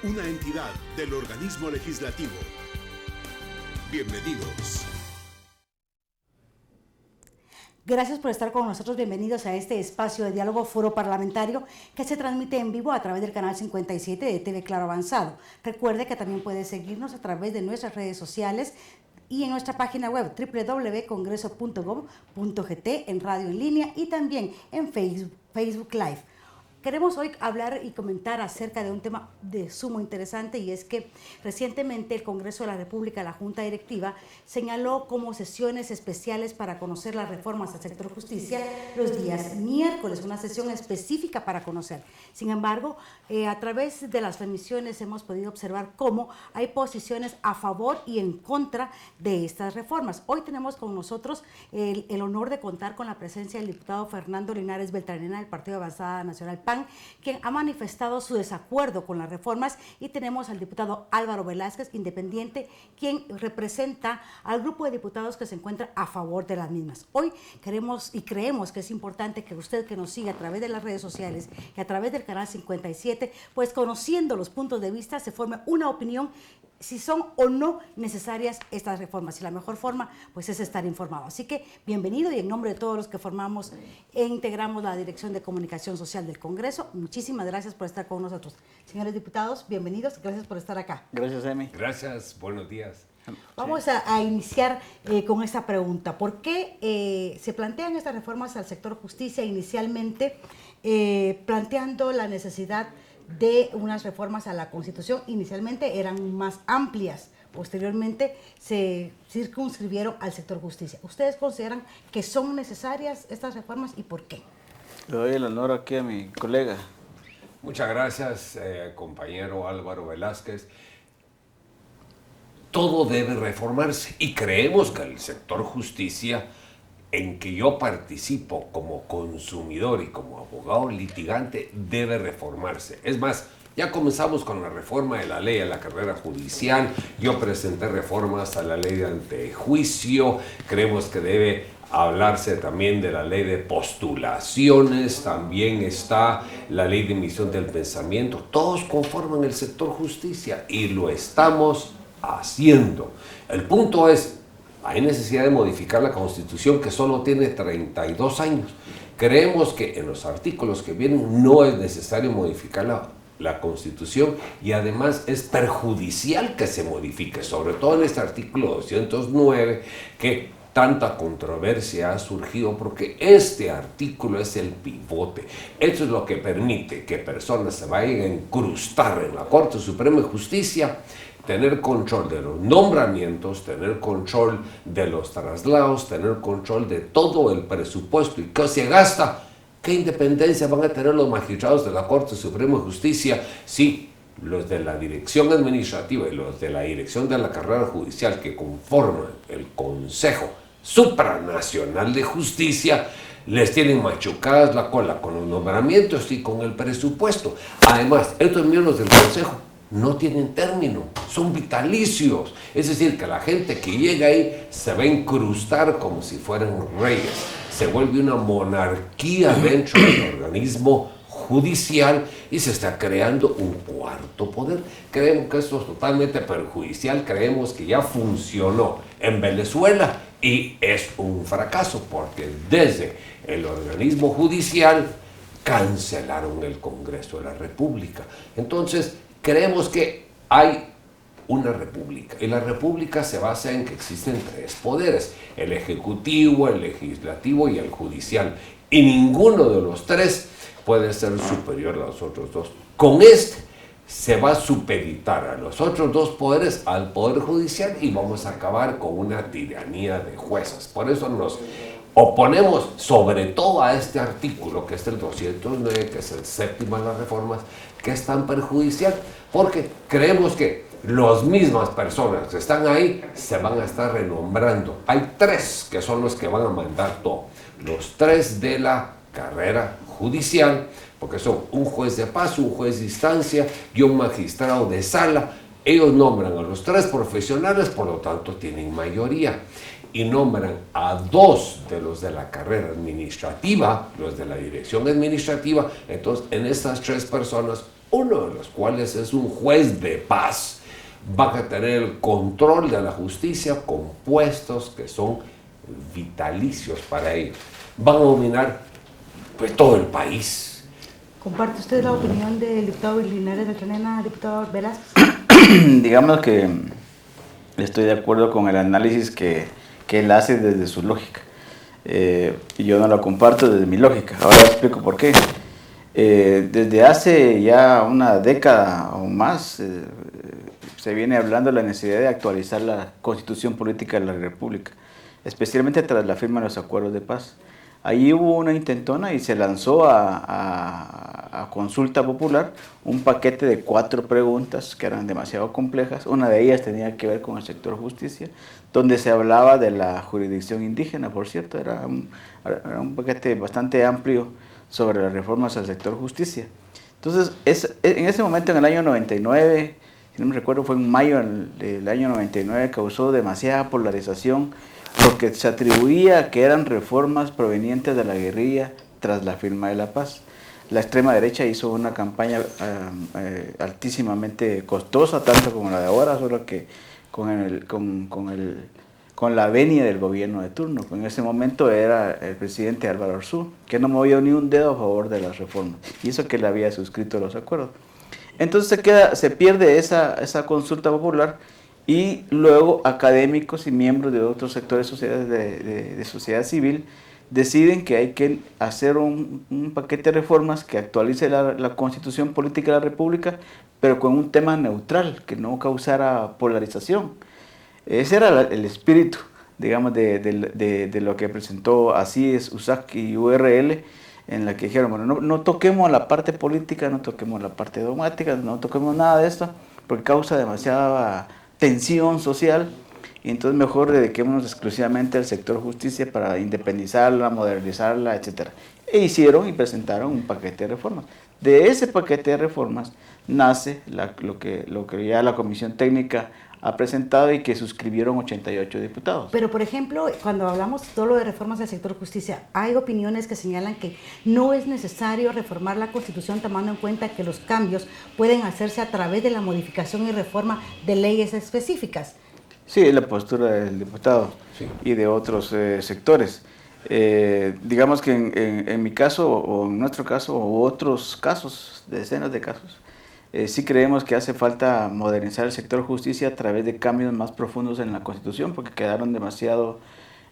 una entidad del organismo legislativo. Bienvenidos. Gracias por estar con nosotros. Bienvenidos a este espacio de diálogo foro parlamentario que se transmite en vivo a través del canal 57 de TV Claro Avanzado. Recuerde que también puede seguirnos a través de nuestras redes sociales y en nuestra página web www.congreso.gov.gt, en radio en línea y también en Facebook Live. Queremos hoy hablar y comentar acerca de un tema de sumo interesante, y es que recientemente el Congreso de la República, la Junta Directiva, señaló como sesiones especiales para conocer las reformas al sector justicia los días miércoles, una sesión específica para conocer. Sin embargo, a través de las remisiones hemos podido observar cómo hay posiciones a favor y en contra de estas reformas. Hoy tenemos con nosotros el honor de contar con la presencia del diputado Fernando Linares Beltranena del Partido Avanzada Nacional PAN, quien ha manifestado su desacuerdo con las reformas, y tenemos al diputado Álvaro Velázquez, independiente, quien representa al grupo de diputados que se encuentra a favor de las mismas. Hoy queremos y creemos que es importante que usted, que nos sigue a través de las redes sociales y a través del canal 57, pues conociendo los puntos de vista, se forme una opinión si son o no necesarias estas reformas. Y la mejor forma, pues, es estar informado. Así que, bienvenido, y en nombre de todos los que formamos e integramos la Dirección de Comunicación Social del Congreso, muchísimas gracias por estar con nosotros. Señores diputados, bienvenidos, gracias por estar acá. Gracias, Emi. Gracias, buenos días. Vamos a iniciar con esta pregunta. ¿Por qué se plantean estas reformas al sector justicia inicialmente, planteando la necesidad de unas reformas a la Constitución? Inicialmente eran más amplias, posteriormente se circunscribieron al sector justicia. ¿Ustedes consideran que son necesarias estas reformas y por qué? Le doy el honor aquí a mi colega. Muchas gracias, compañero Álvaro Velázquez. Todo debe reformarse y creemos que el sector justicia, en que yo participo como consumidor y como abogado litigante, debe reformarse. Es más, ya comenzamos con la reforma de la ley de la carrera judicial. Yo presenté reformas a la ley de antejuicio. Creemos que debe hablarse también de la ley de postulaciones. También está la ley de emisión del pensamiento. Todos conforman el sector justicia y lo estamos haciendo. El punto es, hay necesidad de modificar la Constitución, que solo tiene 32 años. Creemos que en los artículos que vienen no es necesario modificar la Constitución, y además es perjudicial que se modifique, sobre todo en este artículo 209, que tanta controversia ha surgido, porque este artículo es el pivote. Esto es lo que permite que personas se vayan a incrustar en la Corte Suprema de Justicia, tener control de los nombramientos, tener control de los traslados, tener control de todo el presupuesto y qué se gasta. ¿Qué independencia van a tener los magistrados de la Corte Suprema de Justicia si los de la dirección administrativa y los de la dirección de la carrera judicial, que conforman el Consejo Supranacional de Justicia, les tienen machucadas la cola con los nombramientos y con el presupuesto? Además, estos miembros del Consejo no tienen término, son vitalicios. Es decir, que la gente que llega ahí se va a incrustar como si fueran reyes. Se vuelve una monarquía dentro del organismo judicial y se está creando un cuarto poder. Creemos que esto es totalmente perjudicial. Creemos que ya funcionó en Venezuela y es un fracaso, porque desde el organismo judicial cancelaron el Congreso de la República. Entonces, creemos que hay una república, y la república se basa en que existen tres poderes: el ejecutivo, el legislativo y el judicial, y ninguno de los tres puede ser superior a los otros dos. Con este se va a supeditar a los otros dos poderes al poder judicial y vamos a acabar con una tiranía de jueces. Por eso nos oponemos sobre todo a este artículo, que es el 209, que es el séptimo de las reformas, que es tan perjudicial, porque creemos que las mismas personas que están ahí se van a estar renombrando. Hay tres que son los que van a mandar todo: los tres de la carrera judicial, porque son un juez de paz, un juez de instancia y un magistrado de sala. Ellos nombran a los tres profesionales, por lo tanto tienen mayoría, y nombran a dos de los de la carrera administrativa, los de la dirección administrativa. Entonces, en estas tres personas, uno de los cuales es un juez de paz, van a tener el control de la justicia con puestos que son vitalicios para ellos. Van a dominar pues todo el país. ¿Comparte usted la opinión del diputado Linares Beltranena, diputado Velázquez? Digamos que estoy de acuerdo con el análisis que él hace desde su lógica. Y yo no lo comparto desde mi lógica. Ahora explico por qué. Desde hace ya una década o más se viene hablando de la necesidad de actualizar la Constitución Política de la República, especialmente tras la firma de los acuerdos de paz. Ahí hubo una intentona y se lanzó a consulta popular un paquete de 4 preguntas que eran demasiado complejas. Una de ellas tenía que ver con el sector justicia, donde se hablaba de la jurisdicción indígena, por cierto, era un paquete bastante amplio sobre las reformas al sector justicia. Entonces, en ese momento, en el año 99, si no me recuerdo, fue en mayo del año 99, causó demasiada polarización, porque se atribuía que eran reformas provenientes de la guerrilla tras la firma de la paz. La extrema derecha hizo una campaña altísimamente costosa, tanto como la de ahora, solo que con la venia del gobierno de turno. En ese momento era el presidente Álvaro Arzú, que no movió ni un dedo a favor de las reformas, y eso que le había suscrito los acuerdos. Entonces se pierde esa consulta popular, y luego académicos y miembros de otros sectores de sociedad civil deciden que hay que hacer un paquete de reformas que actualice la Constitución Política de la República, pero con un tema neutral, que no causara polarización. Ese era el espíritu, digamos, de lo que presentó ACIES, USAC y URL, en la que dijeron, bueno, no toquemos la parte política, no toquemos la parte dogmática, no toquemos nada de esto, porque causa demasiada tensión social, y entonces mejor dediquémonos exclusivamente al sector justicia para independizarla, modernizarla, etc. E hicieron y presentaron un paquete de reformas. De ese paquete de reformas nace lo que ya la Comisión Técnica ha presentado y que suscribieron 88 diputados. Pero, por ejemplo, cuando hablamos solo de reformas del sector justicia, hay opiniones que señalan que no es necesario reformar la Constitución tomando en cuenta que los cambios pueden hacerse a través de la modificación y reforma de leyes específicas. Sí, es la postura del diputado, sí, y de otros sectores. Digamos que en mi caso, o en nuestro caso, o otros casos, decenas de casos, sí creemos que hace falta modernizar el sector justicia a través de cambios más profundos en la Constitución, porque quedaron demasiado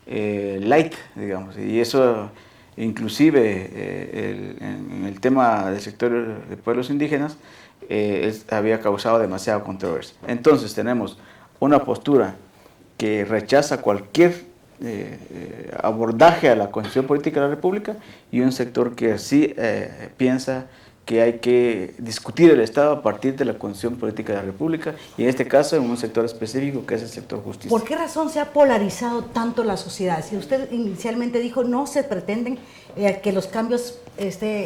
light, digamos, y eso inclusive en el tema del sector de pueblos indígenas había causado demasiada controversia. Entonces tenemos una postura que rechaza cualquier abordaje a la Constitución Política de la República, y un sector que sí piensa que hay que discutir el Estado a partir de la Constitución Política de la República, y en este caso en un sector específico que es el sector justicia. ¿Por qué razón se ha polarizado tanto la sociedad? Si usted inicialmente dijo no se pretenden que los cambios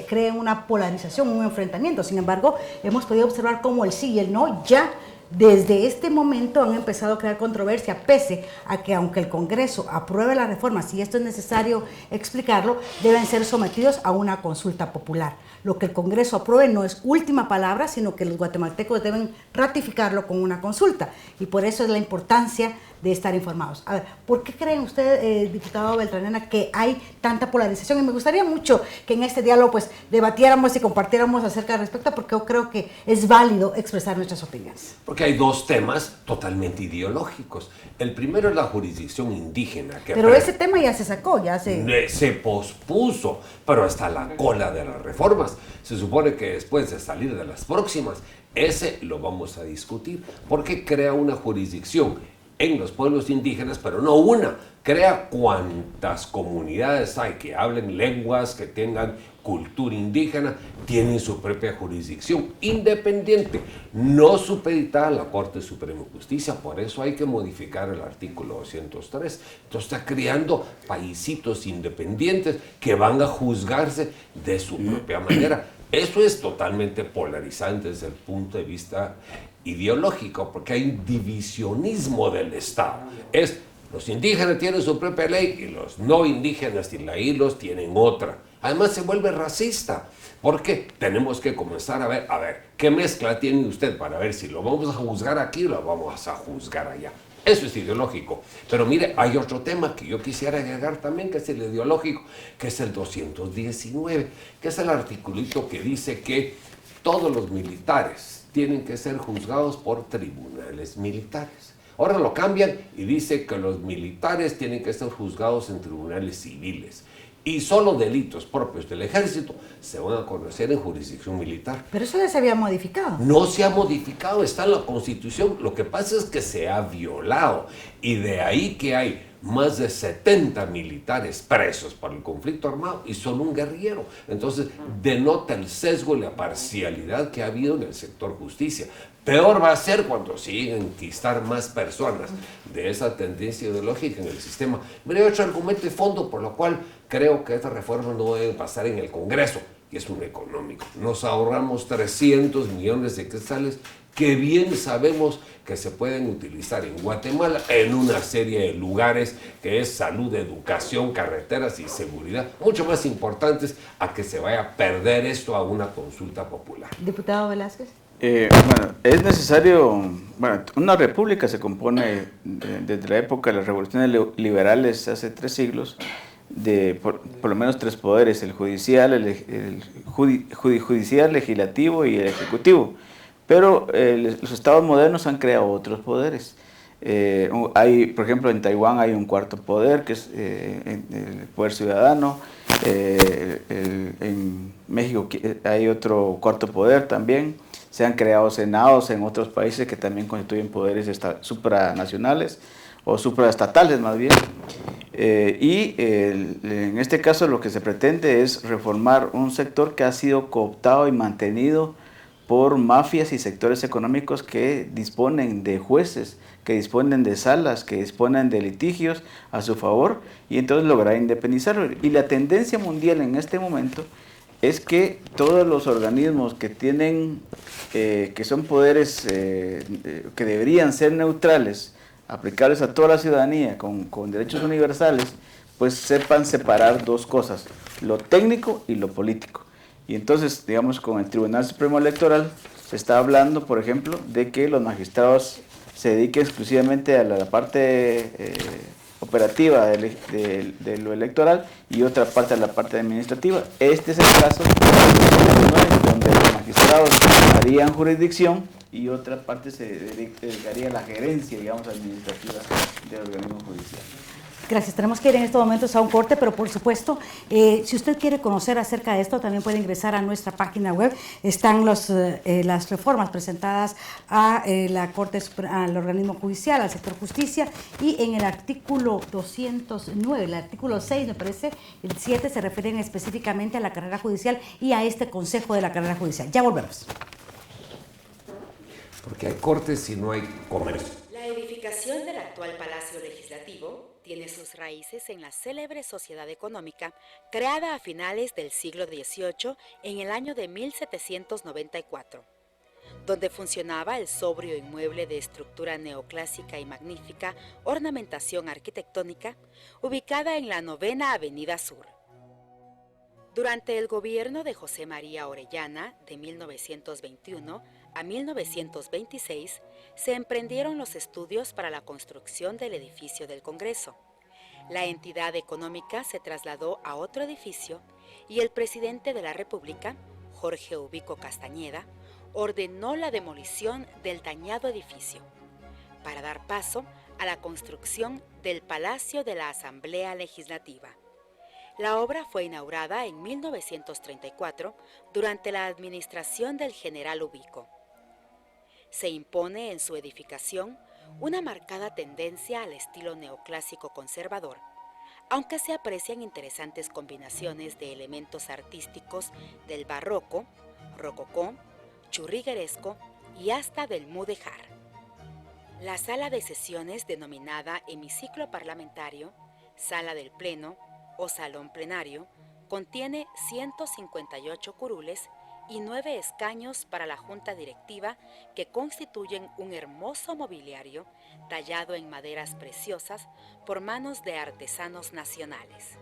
creen una polarización, un enfrentamiento, sin embargo hemos podido observar cómo el sí y el no ya desde este momento han empezado a crear controversia, pese a que aunque el Congreso apruebe las reformas, y esto es necesario explicarlo, deben ser sometidos a una consulta popular. Lo que el Congreso apruebe no es última palabra, sino que los guatemaltecos deben ratificarlo con una consulta, y por eso es la importancia de estar informados. A ver, ¿por qué creen ustedes, diputado Beltranena, que hay tanta polarización? Y me gustaría mucho que en este diálogo pues debatiéramos y compartiéramos acerca al respecto, porque yo creo que es válido expresar nuestras opiniones. Porque hay dos temas totalmente ideológicos. El primero es la jurisdicción indígena. Pero ese tema ya se sacó, ya se pospuso, pero hasta la cola de las reformas. Se supone que después de salir de las próximas, ese lo vamos a discutir, porque crea una jurisdicción en los pueblos indígenas, pero no una, crea cuantas comunidades hay que hablen lenguas, que tengan cultura indígena, tienen su propia jurisdicción independiente, no supeditada a la Corte Suprema de Justicia. Por eso hay que modificar el artículo 203. Entonces está creando paisitos independientes que van a juzgarse de su propia manera. Eso es totalmente polarizante desde el punto de vista ideológico, porque hay un divisionismo del Estado. Los indígenas tienen su propia ley y los no indígenas y laílos tienen otra. Además se vuelve racista. Porque tenemos que comenzar a ver, ¿qué mezcla tiene usted para ver si lo vamos a juzgar aquí o lo vamos a juzgar allá? Eso es ideológico. Pero mire, hay otro tema que yo quisiera agregar también, que es el ideológico, que es el 219, que es el articulito que dice que todos los militares tienen que ser juzgados por tribunales militares. Ahora lo cambian y dice que los militares tienen que ser juzgados en tribunales civiles. Y solo delitos propios del ejército se van a conocer en jurisdicción militar. Pero eso ya se había modificado. No se ha modificado, está en la Constitución. Lo que pasa es que se ha violado. Y de ahí que hay más de 70 militares presos por el conflicto armado y solo un guerrillero. Entonces, denota el sesgo y la parcialidad que ha habido en el sector justicia. Peor va a ser cuando siguen enquistar más personas de esa tendencia ideológica en el sistema. Pero hay otro argumento de fondo por lo cual creo que estas reformas no deben pasar en el Congreso, y es un económico. Nos ahorramos 300 millones de quetzales que bien sabemos que se pueden utilizar en Guatemala en una serie de lugares que es salud, educación, carreteras y seguridad, mucho más importantes a que se vaya a perder esto a una consulta popular. Diputado Velázquez. Bueno, es necesario, una república se compone desde la época de las revoluciones liberales hace 3 siglos, de por lo menos 3 poderes: el judicial, judicial, legislativo y el ejecutivo. Pero los estados modernos han creado otros poderes. Por ejemplo, en Taiwán hay un 4.º poder, que es el poder ciudadano. En México hay otro 4.º poder también. Se han creado senados en otros países que también constituyen poderes supranacionales o supraestatales más bien. En este caso lo que se pretende es reformar un sector que ha sido cooptado y mantenido por mafias y sectores económicos que disponen de jueces, que disponen de salas, que disponen de litigios a su favor, y entonces lograr independizarlo. Y la tendencia mundial en este momento es que todos los organismos que tienen, que son poderes que deberían ser neutrales, aplicables a toda la ciudadanía, con derechos universales, pues sepan separar 2 cosas, lo técnico y lo político. Y entonces, digamos, con el Tribunal Supremo Electoral se está hablando, por ejemplo, de que los magistrados se dediquen exclusivamente a la parte operativa de lo electoral y otra parte a la parte administrativa. Este es el caso donde los magistrados harían jurisdicción y otra parte se dedicaría a la gerencia, digamos, administrativa del organismo judicial. Gracias. Tenemos que ir en estos momentos a un corte, pero por supuesto, si usted quiere conocer acerca de esto, también puede ingresar a nuestra página web. Están las reformas presentadas a la Corte, al organismo judicial, al sector justicia, y en el artículo 209, el artículo 6, me parece, el 7, se refieren específicamente a la carrera judicial y a este consejo de la carrera judicial. Ya volvemos. Porque hay cortes y no hay comercio. La edificación del actual Palacio Legislativo tiene sus raíces en la célebre sociedad económica creada a finales del siglo XVIII en el año de 1794, donde funcionaba el sobrio inmueble de estructura neoclásica y magnífica ornamentación arquitectónica, ubicada en la 9ª Avenida Sur. Durante el gobierno de José María Orellana, de 1921 a 1926, se emprendieron los estudios para la construcción del edificio del Congreso. La entidad económica se trasladó a otro edificio y el presidente de la República, Jorge Ubico Castañeda, ordenó la demolición del dañado edificio para dar paso a la construcción del Palacio de la Asamblea Legislativa. La obra fue inaugurada en 1934 durante la administración del general Ubico. Se impone en su edificación una marcada tendencia al estilo neoclásico conservador, aunque se aprecian interesantes combinaciones de elementos artísticos del barroco, rococó, churrigueresco y hasta del mudéjar. La sala de sesiones, denominada hemiciclo parlamentario, sala del pleno o salón plenario, contiene 158 curules y 9 escaños para la junta directiva, que constituyen un hermoso mobiliario tallado en maderas preciosas por manos de artesanos nacionales.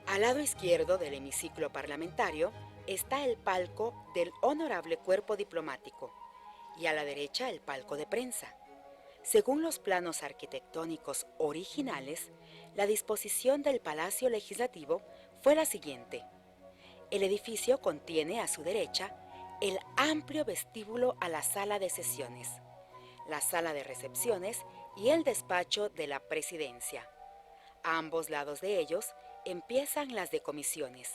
Al lado izquierdo del hemiciclo parlamentario está el palco del Honorable Cuerpo Diplomático y a la derecha el palco de prensa. Según los planos arquitectónicos originales, la disposición del Palacio Legislativo fue la siguiente. El edificio contiene a su derecha el amplio vestíbulo a la sala de sesiones, la sala de recepciones y el despacho de la presidencia. A ambos lados de ellos empiezan las de comisiones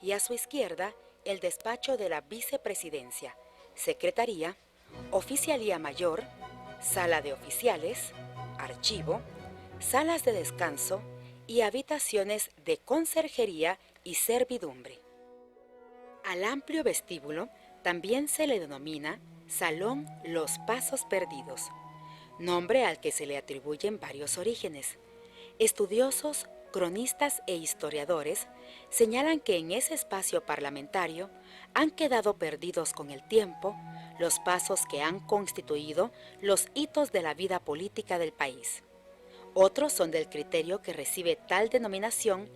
y a su izquierda el despacho de la vicepresidencia, secretaría, oficialía mayor, sala de oficiales, archivo, salas de descanso y habitaciones de conserjería y servidumbre. Al amplio vestíbulo también se le denomina Salón Los Pasos Perdidos, nombre al que se le atribuyen varios orígenes. Estudiosos, cronistas e historiadores señalan que en ese espacio parlamentario han quedado perdidos con el tiempo los pasos que han constituido los hitos de la vida política del país. Otros son del criterio que recibe tal denominación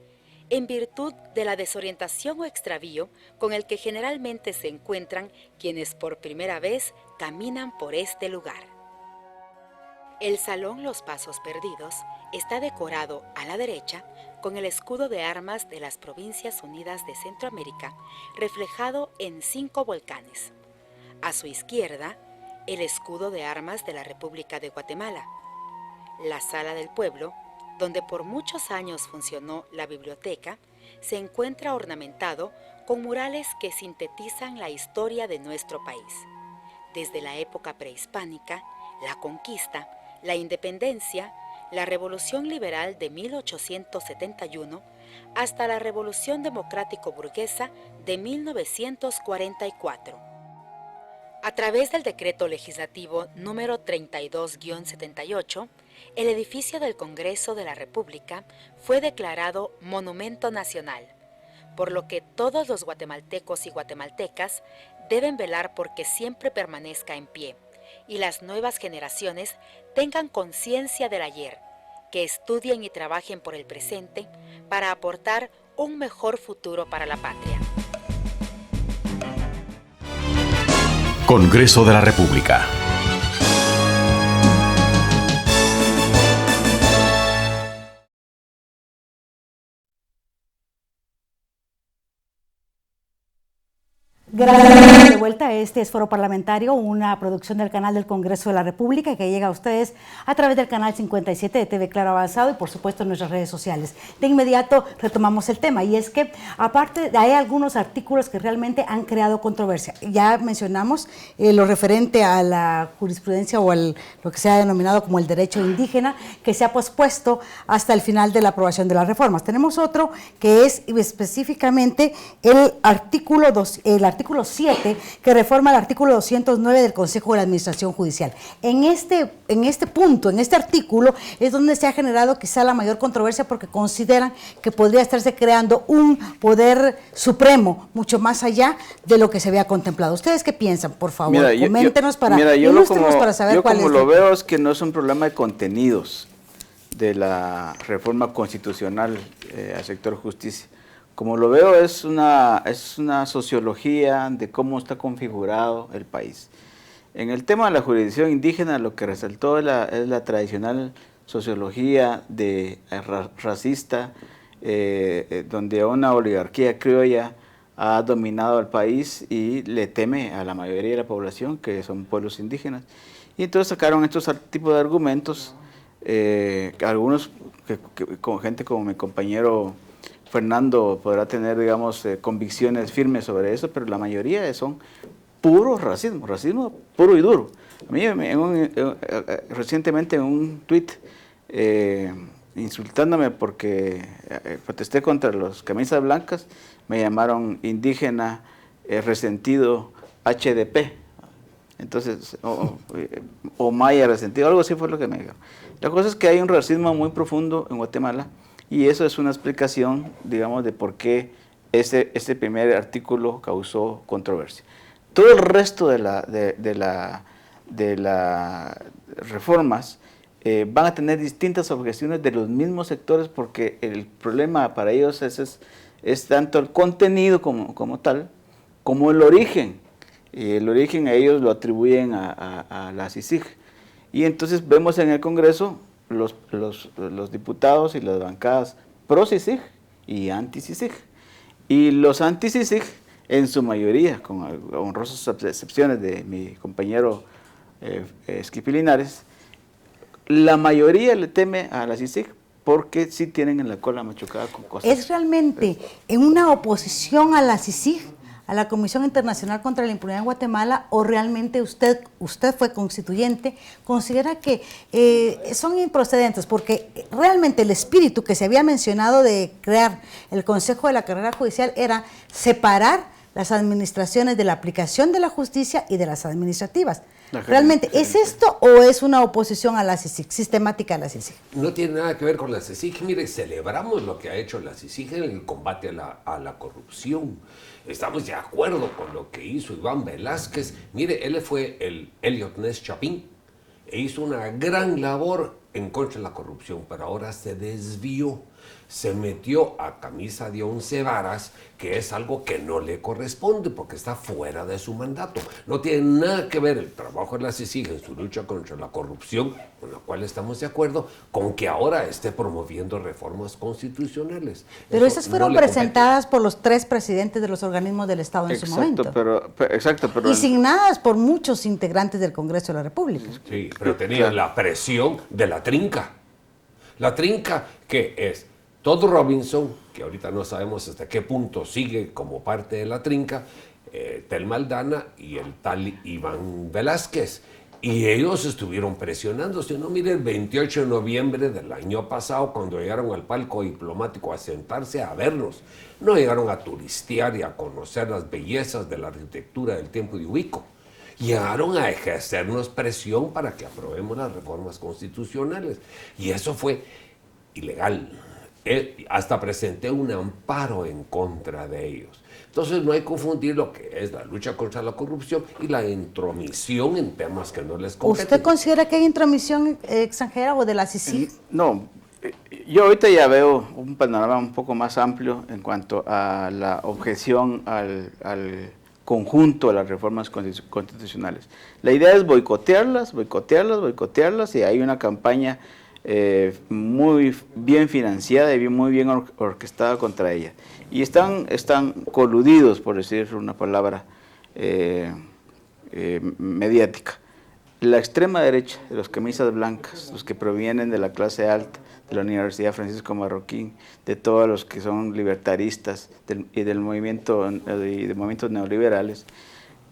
en virtud de la desorientación o extravío con el que generalmente se encuentran quienes por primera vez caminan por este lugar. El Salón Los Pasos Perdidos está decorado a la derecha con el escudo de armas de las Provincias Unidas de Centroamérica, reflejado en 5 volcanes. A su izquierda, el escudo de armas de la República de Guatemala. La Sala del Pueblo, donde por muchos años funcionó la biblioteca, se encuentra ornamentado con murales que sintetizan la historia de nuestro país, desde la época prehispánica, la conquista, la independencia, la Revolución Liberal de 1871, hasta la Revolución Democrático-Burguesa de 1944. A través del Decreto Legislativo número 32-78, el edificio del Congreso de la República fue declarado Monumento Nacional, por lo que todos los guatemaltecos y guatemaltecas deben velar porque siempre permanezca en pie y las nuevas generaciones tengan conciencia del ayer, que estudien y trabajen por el presente para aportar un mejor futuro para la patria. Congreso de la República. Gracias. De vuelta, este es Foro Parlamentario, una producción del canal del Congreso de la República que llega a ustedes a través del canal 57 de TV Claro Avanzado y por supuesto en nuestras redes sociales. De inmediato retomamos el tema y es que aparte hay algunos artículos que realmente han creado controversia. Ya mencionamos lo referente a la jurisprudencia o lo que se ha denominado como el derecho indígena, que se ha pospuesto hasta el final de la aprobación de las reformas. Tenemos otro que es específicamente el artículo 7, que reforma el artículo 209 del Consejo de la Administración Judicial. En este punto, en este artículo, es donde se ha generado quizá la mayor controversia porque consideran que podría estarse creando un poder supremo mucho más allá de lo que se había contemplado. ¿Ustedes qué piensan? Por favor, coméntenos para saber cuál es. Yo como lo veo es que no es un problema de contenidos de la reforma constitucional al sector justicia. Como lo veo es una sociología de cómo está configurado el país. En el tema de la jurisdicción indígena lo que resaltó es la tradicional sociología racista, donde una oligarquía criolla ha dominado el país y le teme a la mayoría de la población, que son pueblos indígenas. Y entonces sacaron estos tipos de argumentos, algunos con gente como mi compañero Fernando podrá tener, digamos, convicciones firmes sobre eso, pero la mayoría son puro racismo puro y duro. A mí recientemente en un tuit insultándome porque protesté contra los camisas blancas, me llamaron indígena, resentido, HDP, entonces, o maya resentido, algo así fue lo que me dijeron. La cosa es que hay un racismo muy profundo en Guatemala, y eso es una explicación, digamos, de por qué este primer artículo causó controversia. Todo el resto de las reformas van a tener distintas objeciones de los mismos sectores porque el problema para ellos es tanto el contenido como tal, como el origen. El origen a ellos lo atribuyen a la CICIG. Y entonces vemos en el Congreso los diputados y las bancadas pro-CICIG y anti-CICIG. Y los anti-CICIG, en su mayoría, con honrosas excepciones de mi compañero Esquipi Linares, la mayoría le teme a la CICIG porque sí tienen en la cola machucada con cosas. ¿Es realmente en una oposición a la CICIG, a la Comisión Internacional contra la Impunidad en Guatemala, o realmente usted fue constituyente, considera que son improcedentes? Porque realmente el espíritu que se había mencionado de crear el Consejo de la Carrera Judicial era separar las administraciones de la aplicación de la justicia y de las administrativas. ¿Realmente es esto o es una oposición a la CICIG, sistemática a la CICIG? No tiene nada que ver con la CICIG. Mire, celebramos lo que ha hecho la CICIG en el combate a la corrupción. Estamos de acuerdo con lo que hizo Iván Velázquez. Mire, él fue el Elliot Ness Chapín e hizo una gran labor en contra de la corrupción, pero ahora se desvió. Se metió a camisa de 11 varas, que es algo que no le corresponde porque está fuera de su mandato. No tiene nada que ver el trabajo de la CICIG en su lucha contra la corrupción, con la cual estamos de acuerdo, con que ahora esté promoviendo reformas constitucionales. Pero Eso esas fueron no le presentadas por los 3 presidentes de los organismos del Estado en su momento. Pero y signadas por muchos integrantes del Congreso de la República. Sí, pero tenía la presión de la trinca. La trinca, que es Todd Robinson, que ahorita no sabemos hasta qué punto sigue como parte de la trinca, Telma Aldana y el tal Iván Velázquez. Y ellos estuvieron presionando. Si no, mire, el 28 de noviembre del año pasado, cuando llegaron al palco diplomático a sentarse a vernos, no llegaron a turistear y a conocer las bellezas de la arquitectura del tiempo de Ubico. Llegaron a ejercernos presión para que aprobemos las reformas constitucionales. Y eso fue ilegal. Hasta presenté un amparo en contra de ellos. Entonces no hay que confundir lo que es la lucha contra la corrupción y la intromisión en temas que no les competen. ¿Usted considera que hay intromisión extranjera o de la CICIG? No, yo ahorita ya veo un panorama un poco más amplio en cuanto a la objeción al conjunto de las reformas constitucionales. La idea es boicotearlas y hay una campaña muy bien financiada y muy bien orquestada contra ella. Y están coludidos, por decir una palabra mediática. La extrema derecha, de los camisas blancas, los que provienen de la clase alta, de la Universidad Francisco Marroquín, de todos los que son libertaristas y de movimientos neoliberales,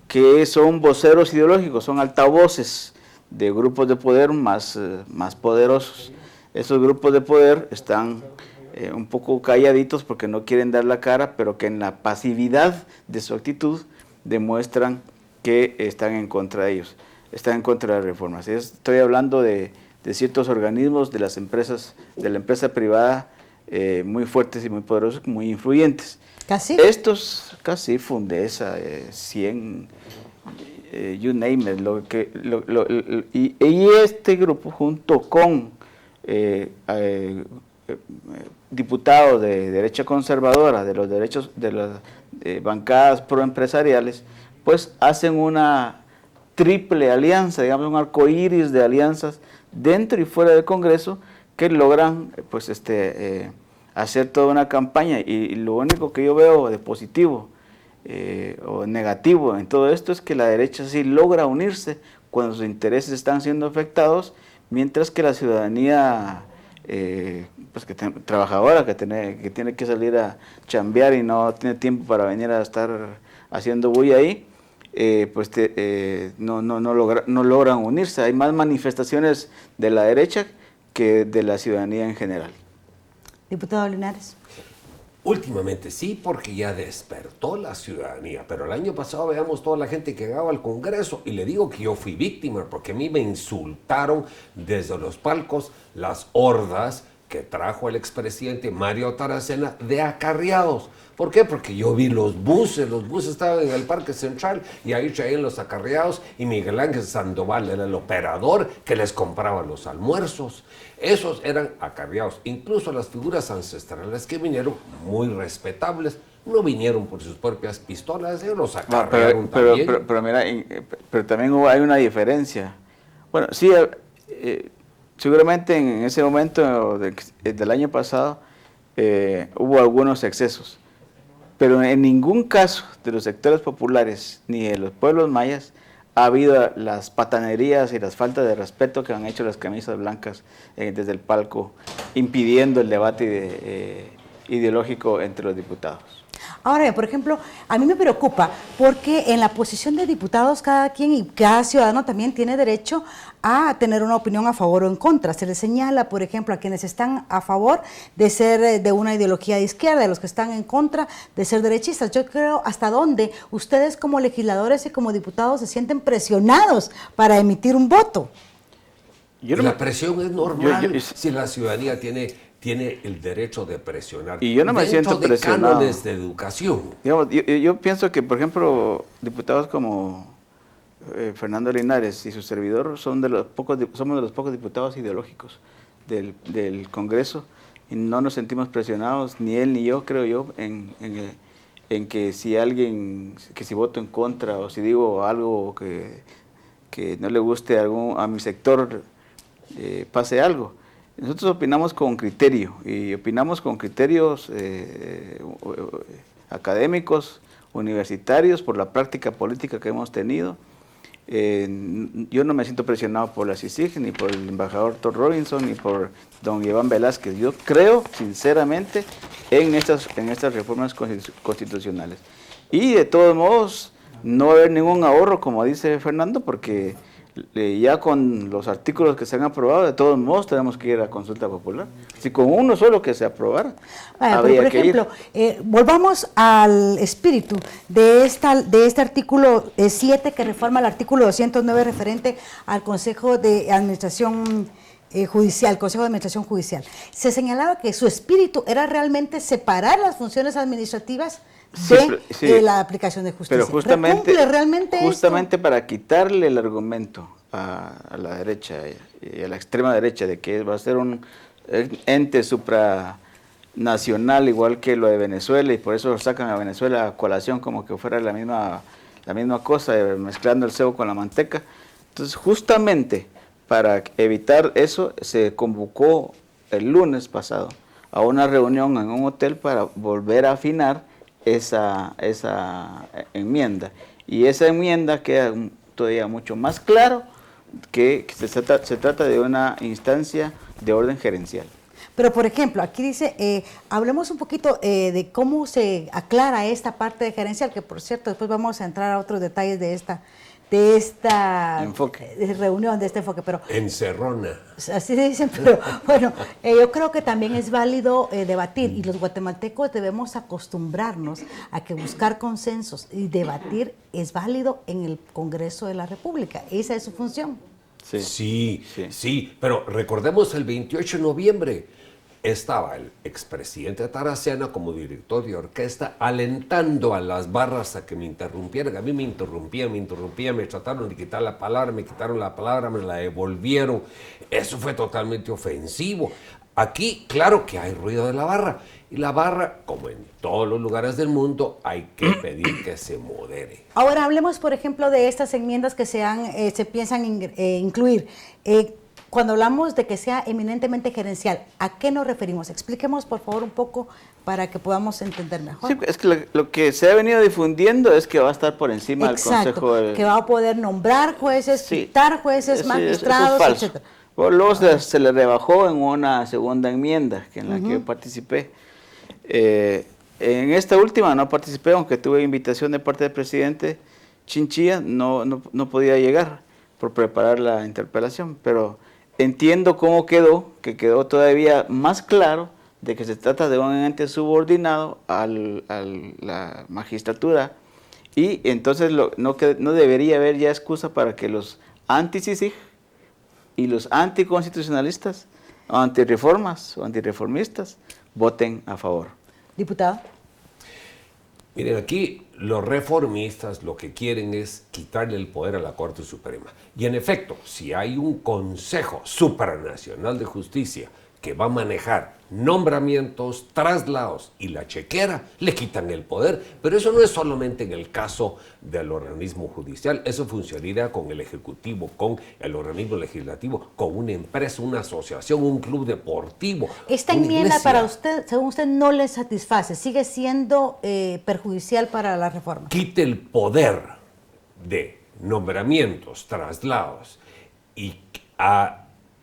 que son voceros ideológicos, son altavoces de grupos de poder más poderosos. Esos grupos de poder están un poco calladitos porque no quieren dar la cara, pero que en la pasividad de su actitud demuestran que están en contra de ellos, están en contra de las reformas. Estoy hablando de ciertos organismos, de las empresas, de la empresa privada, muy fuertes y muy poderosos, muy influyentes. ¿Casi? Estos, casi Fundesa, 100, you name it, y este grupo junto con diputados de derecha conservadora, de los derechos de las bancadas proempresariales, pues hacen una triple alianza, digamos un arcoíris de alianzas dentro y fuera del Congreso que logran pues hacer toda una campaña. Y lo único que yo veo de positivo o negativo en todo esto es que la derecha sí logra unirse cuando sus intereses están siendo afectados, mientras que la ciudadanía pues trabajadora que tiene que salir a chambear y no tiene tiempo para venir a estar haciendo bulla ahí, pues no logran unirse. Hay más manifestaciones de la derecha que de la ciudadanía en general. Diputado Linares. Últimamente sí, porque ya despertó la ciudadanía, pero el año pasado veamos toda la gente que llegaba al Congreso y le digo que yo fui víctima porque a mí me insultaron desde los palcos las hordas que trajo el expresidente Mario Taracena de acarreados. ¿Por qué? Porque yo vi los buses estaban en el Parque Central y ahí traían los acarreados y Miguel Ángel Sandoval era el operador que les compraba los almuerzos. Esos eran acarreados. Incluso las figuras ancestrales que vinieron, muy respetables, no vinieron por sus propias pistolas, ellos los acarrearon también. Pero mira, pero también hay una diferencia. Bueno, sí, seguramente en ese momento del año pasado hubo algunos excesos, pero en ningún caso de los sectores populares ni de los pueblos mayas ha habido las patanerías y las faltas de respeto que han hecho las camisas blancas desde el palco, impidiendo el debate ideológico entre los diputados. Ahora, por ejemplo, a mí me preocupa porque en la posición de diputados cada quien y cada ciudadano también tiene derecho a tener una opinión a favor o en contra. Se les señala, por ejemplo, a quienes están a favor de ser de una ideología de izquierda, a los que están en contra de ser derechistas. Yo creo hasta dónde ustedes como legisladores y como diputados se sienten presionados para emitir un voto. La presión es normal si la ciudadanía tiene el derecho de presionar. Y yo no me siento presionado. Cánones de educación. Digamos, yo pienso que, por ejemplo, diputados como Fernando Linares y su servidor somos de los pocos diputados ideológicos del Congreso y no nos sentimos presionados, ni él ni yo, creo yo, en que si voto en contra o si digo algo que no le guste a mi sector, pase algo. Nosotros opinamos con criterio y opinamos con criterios académicos, universitarios, por la práctica política que hemos tenido. Yo no me siento presionado por la CICIG, ni por el embajador Todd Robinson, ni por don Iván Velázquez. Yo creo sinceramente en estas reformas constitucionales. Y de todos modos, no va a haber ningún ahorro, como dice Fernando, porque ya con los artículos que se han aprobado, de todos modos tenemos que ir a consulta popular. Si con uno solo que se aprobara, habría por ejemplo, volvamos al espíritu de este artículo 7 que reforma el artículo 209 referente al Consejo de Administración Judicial, Consejo de Administración Judicial. Se señalaba que su espíritu era realmente separar las funciones administrativas de la aplicación de justicia. Pero justamente para quitarle el argumento a la derecha y a la extrema derecha de que va a ser un ente supranacional igual que lo de Venezuela y por eso sacan a Venezuela a colación como que fuera la misma cosa, mezclando el cebo con la manteca. Entonces justamente para evitar eso se convocó el lunes pasado a una reunión en un hotel para volver a afinar esa enmienda, y esa enmienda queda todavía mucho más claro que se trata de una instancia de orden gerencial. Pero, por ejemplo, aquí dice, hablemos un poquito de cómo se aclara esta parte de gerencial, que por cierto, después vamos a entrar a otros detalles de esta reunión, de este enfoque, pero encerrona. Así dicen, pero bueno, yo creo que también es válido debatir, y los guatemaltecos debemos acostumbrarnos a que buscar consensos y debatir es válido en el Congreso de la República. Esa es su función. Sí, pero recordemos el 28 de noviembre. Estaba el expresidente Taracena como director de orquesta alentando a las barras a que me interrumpieran. A mí me interrumpían, me trataron de quitar la palabra, me quitaron la palabra, me la devolvieron. Eso fue totalmente ofensivo. Aquí, claro que hay ruido de la barra. Y la barra, como en todos los lugares del mundo, hay que pedir que se modere. Ahora hablemos, por ejemplo, de estas enmiendas que se piensan incluir. Cuando hablamos de que sea eminentemente gerencial, ¿a qué nos referimos? Expliquemos, por favor, un poco para que podamos entender mejor. Sí, es que lo que se ha venido difundiendo es que va a estar por encima del Consejo. Que va a poder nombrar jueces, quitar jueces, magistrados, etc. Luego se le rebajó en una segunda enmienda en la que yo participé. En esta última no participé, aunque tuve invitación de parte del presidente Chinchilla, no podía llegar por preparar la interpelación, pero entiendo cómo que quedó todavía más claro de que se trata de un ente subordinado a la magistratura, y entonces no debería haber ya excusa para que los anti-CICIG y los anticonstitucionalistas antirreformas o antirreformistas, voten a favor. Diputado. Miren, aquí los reformistas lo que quieren es quitarle el poder a la Corte Suprema. Y en efecto, si hay un Consejo Supranacional de Justicia que va a manejar nombramientos, traslados y la chequera, le quitan el poder. Pero eso no es solamente en el caso del organismo judicial, eso funcionaría con el Ejecutivo, con el organismo legislativo, con una empresa, una asociación, un club deportivo. Esta una enmienda iglesia. para usted, según usted, no le satisface, sigue siendo perjudicial para la reforma. Quite el poder de nombramientos, traslados y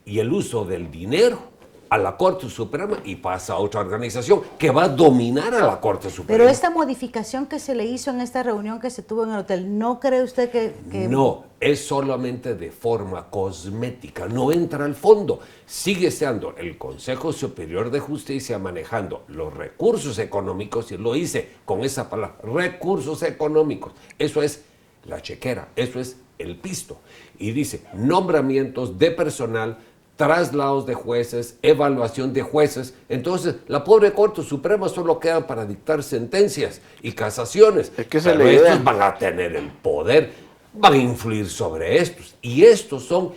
el uso del dinero a la Corte Suprema y pasa a otra organización que va a dominar a la Corte Suprema. Pero esta modificación que se le hizo en esta reunión que se tuvo en el hotel, ¿no cree usted que... No, es solamente de forma cosmética, no entra al fondo. Sigue siendo el Consejo Superior de Justicia manejando los recursos económicos, y lo hice con esa palabra, recursos económicos. Eso es la chequera, eso es el pisto. Y dice, nombramientos de personal, traslados de jueces, evaluación de jueces. Entonces, la pobre Corte Suprema solo queda para dictar sentencias y casaciones. Es que esa es Pero la idea. estos van a tener el poder, van a influir sobre estos. Y estos son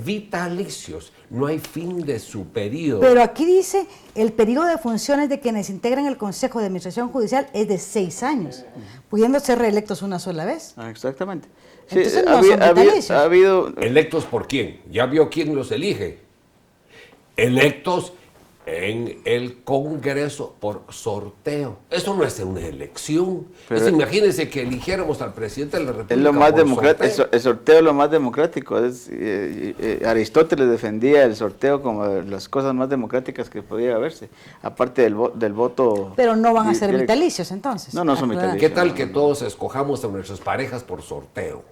vitalicios. No hay fin de su periodo. Pero aquí dice, el periodo de funciones de quienes integran el Consejo de Administración Judicial es de 6 años, pudiendo ser reelectos una sola vez. Exactamente. Entonces no son vitalicios. Ha habido ¿Electos por quién? ¿Ya vio quién los elige? Electos en el Congreso por sorteo. Eso no es una elección. Pero Imagínense que eligiéramos al presidente de la República. es lo más por democrático, sorteo. el sorteo es lo más democrático. Aristóteles defendía el sorteo como de las cosas más democráticas que podía haberse, aparte del voto. Pero no van a ser directo. vitalicios entonces. No, no son Aclarar. vitalicios. ¿Qué tal que todos escojamos a nuestras parejas por sorteo?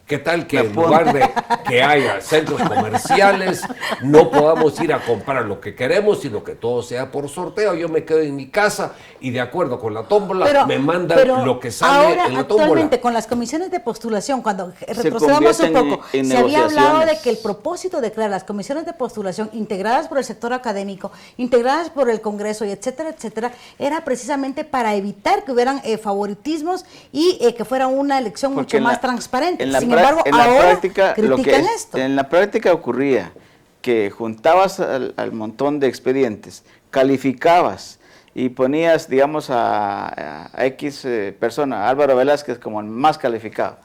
¿Qué tal que La en lugar de que haya centros comerciales no podamos ir a comprar lo que queremos, sino que todo sea por sorteo? Yo me quedo en mi casa y de acuerdo con la tómbola me mandan lo que sale ahora, en la tómbola. actualmente, con las comisiones de postulación, cuando retrocedamos un convierten poco, en se había hablado de negociaciones. que el propósito de crear las comisiones de postulación integradas por el sector académico, integradas por el Congreso y etcétera, etcétera, era precisamente para evitar que hubieran favoritismos y que fuera una elección Porque mucho más transparente. Sin en embargo, la ahora práctica, lo que critican esto. en la práctica ocurría que juntabas al montón de expedientes, calificabas y ponías, digamos, a X persona, Álvaro Velázquez, como el más calificado.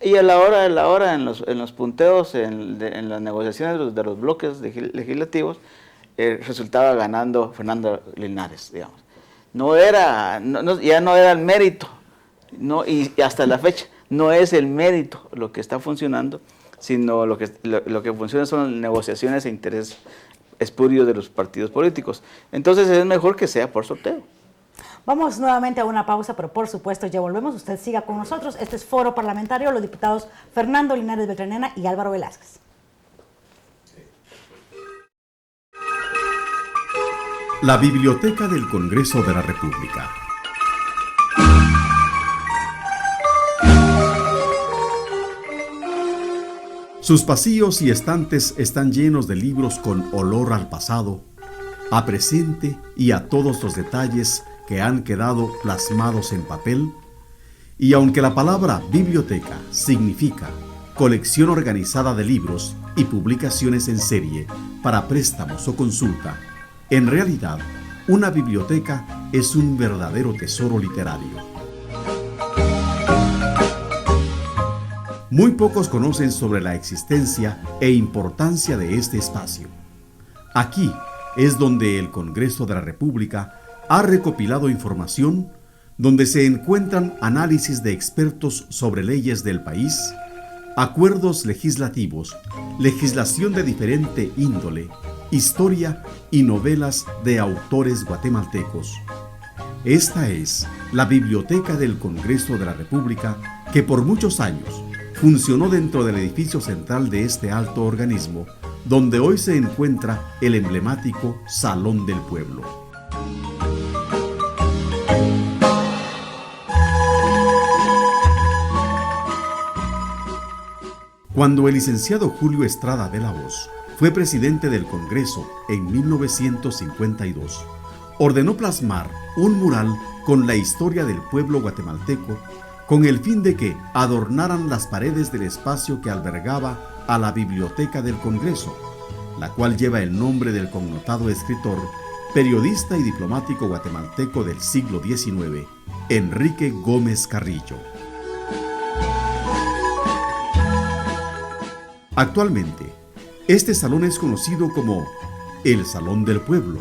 Y a la hora en los punteos, en las negociaciones de los bloques legislativos, resultaba ganando Fernando Linares, digamos. Ya no era el mérito, y hasta la fecha. No es el mérito lo que está funcionando, sino lo que funciona son negociaciones e intereses espurios de los partidos políticos. Entonces es mejor que sea por sorteo. Vamos nuevamente a una pausa, pero por supuesto ya volvemos. Usted siga con nosotros. Este es Foro Parlamentario, los diputados Fernando Linares Beltranena y Álvaro Velázquez. La Biblioteca del Congreso de la República. Sus pasillos y estantes están llenos de libros con olor al pasado, a presente y a todos los detalles que han quedado plasmados en papel. Y aunque la palabra biblioteca significa colección organizada de libros y publicaciones en serie para préstamos o consulta, en realidad una biblioteca es un verdadero tesoro literario. Muy pocos conocen sobre la existencia e importancia de este espacio. Aquí es donde el Congreso de la República ha recopilado información, donde se encuentran análisis de expertos sobre leyes del país, acuerdos legislativos, legislación de diferente índole, historia y novelas de autores guatemaltecos. Esta es la Biblioteca del Congreso de la República, que por muchos años funcionó dentro del edificio central de este alto organismo, donde hoy se encuentra el emblemático Salón del Pueblo. Cuando el licenciado Julio Estrada de la Hoz fue presidente del Congreso en 1952. Ordenó plasmar un mural con la historia del pueblo guatemalteco con el fin de que adornaran las paredes del espacio que albergaba a la Biblioteca del Congreso, la cual lleva el nombre del connotado escritor, periodista y diplomático guatemalteco del siglo XIX, Enrique Gómez Carrillo. Actualmente, este salón es conocido como el Salón del Pueblo,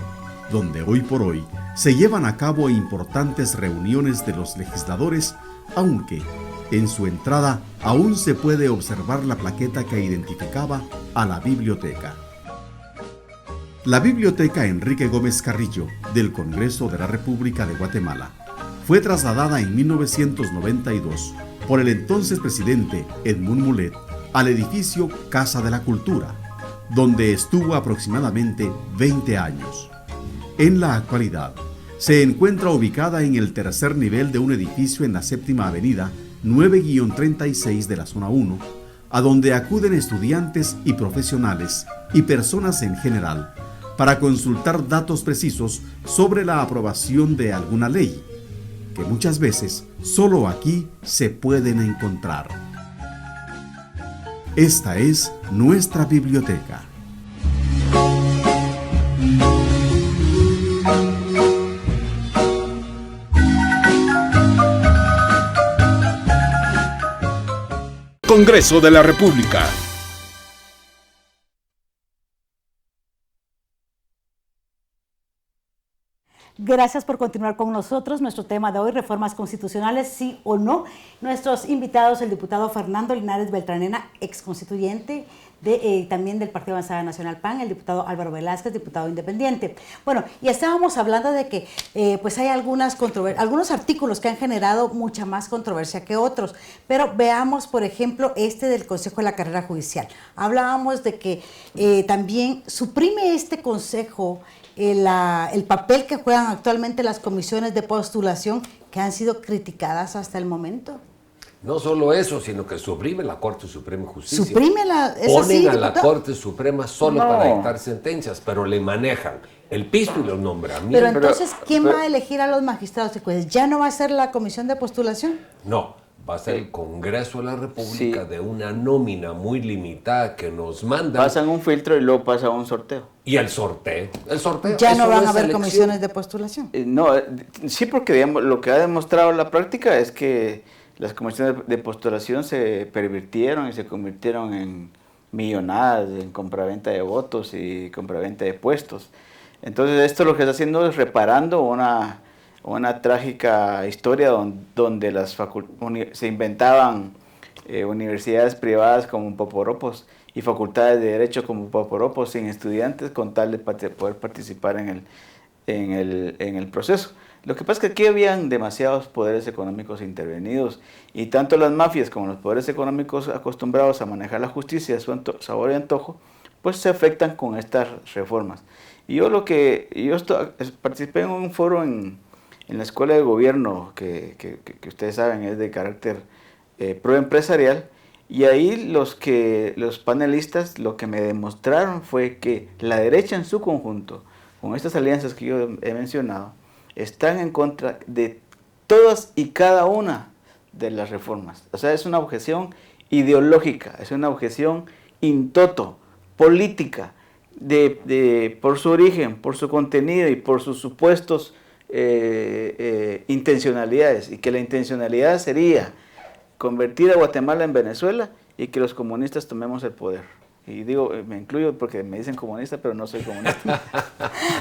donde hoy por hoy se llevan a cabo importantes reuniones de los legisladores, aunque en su entrada aún se puede observar la plaqueta que identificaba a la biblioteca. La Biblioteca Enrique Gómez Carrillo del Congreso de la República de Guatemala fue trasladada en 1992 por el entonces presidente Edmund Mulet al edificio Casa de la Cultura, donde estuvo aproximadamente 20 años. En la actualidad, se encuentra ubicada en el tercer nivel de un edificio en la Séptima Avenida 9-36 de la Zona 1, a donde acuden estudiantes y profesionales y personas en general para consultar datos precisos sobre la aprobación de alguna ley, que muchas veces solo aquí se pueden encontrar. Esta es nuestra biblioteca. Congreso de la República. Gracias por continuar con nosotros. Nuestro tema de hoy, reformas constitucionales, sí o no. Nuestros invitados, el diputado Fernando Linares Beltranena, ex constituyente también del Partido Avanzada Nacional PAN, el diputado Álvaro Velázquez, diputado independiente. Bueno, y estábamos hablando de que pues hay algunos artículos que han generado mucha más controversia que otros, pero veamos, por ejemplo, este del Consejo de la Carrera Judicial. Hablábamos de que también suprime este consejo el papel que juegan actualmente las comisiones de postulación que han sido criticadas hasta el momento. No solo eso, sino que suprime la Corte Suprema de Justicia. Suprime Ponen a la Corte Suprema solo para dictar sentencias, pero le manejan el piso y los nombramientos. Pero entonces, ¿quién va a elegir a los magistrados y jueces? ¿Ya no va a ser la comisión de postulación? No, va a ser el Congreso de la República de una nómina muy limitada que nos mandan. Pasan un filtro y luego pasa un sorteo. Y el sorteo. Ya no van a haber comisiones de postulación. No, sí, porque digamos, lo que ha demostrado la práctica es que las comisiones de postulación se pervirtieron y se convirtieron en millonadas, en compraventa de votos y compraventa de puestos. Entonces esto lo que está haciendo es reparando una trágica historia donde se inventaban universidades privadas como poporopos y facultades de derecho como poporopos sin estudiantes con tal de poder participar en el proceso. Lo que pasa es que aquí habían demasiados poderes económicos intervenidos y tanto las mafias como los poderes económicos acostumbrados a manejar la justicia a su sabor y antojo, pues se afectan con estas reformas. Y yo participé en un foro en la Escuela de Gobierno que ustedes saben es de carácter proempresarial, y ahí los panelistas lo que me demostraron fue que la derecha en su conjunto, con estas alianzas que yo he mencionado, están en contra de todas y cada una de las reformas. O sea, es una objeción ideológica, es una objeción in toto, política, por su origen, por su contenido y por sus supuestos intencionalidades, y que la intencionalidad sería convertir a Guatemala en Venezuela y que los comunistas tomemos el poder. Y digo, me incluyo porque me dicen comunista, pero no soy comunista.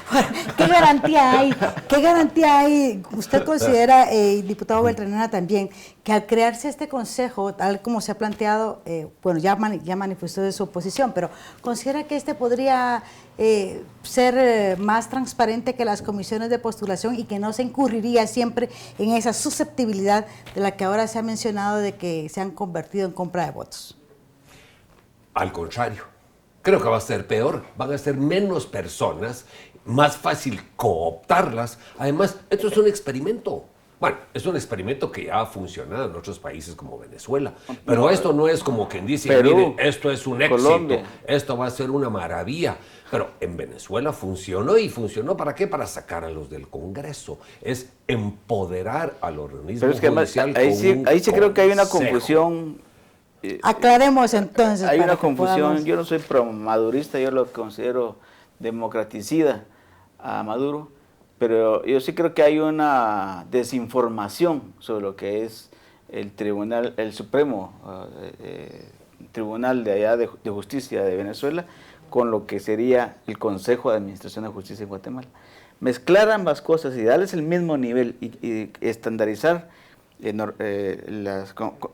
Bueno, ¿qué garantía hay? ¿Qué garantía hay? Usted considera, diputado Beltranena también, que al crearse este consejo, tal como se ha planteado, bueno, ya manifestó de su oposición, pero considera que este podría ser más transparente que las comisiones de postulación y que no se incurriría siempre en esa susceptibilidad de la que ahora se ha mencionado de que se han convertido en compra de votos? Al contrario, creo que va a ser peor, van a ser menos personas, más fácil cooptarlas. Además, esto es un experimento. Bueno, es un experimento que ya ha funcionado en otros países como Venezuela, pero esto no es como quien dice, Perú, mire, esto es un éxito, Colombia. esto va a ser una maravilla. Pero en Venezuela funcionó, ¿y funcionó para qué? Para sacar a los del Congreso. Es empoderar al organismo Pero es que además, judicial ahí sí creo que hay una consejo. confusión. Aclaremos entonces. Hay para una que confusión. podamos- Yo no soy pro-madurista, yo lo considero democraticida a Maduro, pero yo sí creo que hay una desinformación sobre lo que es el tribunal, el Supremo Tribunal de allá de Justicia de Venezuela, con lo que sería el Consejo de Administración de Justicia en Guatemala. Mezclar ambas cosas y darles el mismo nivel y estandarizar,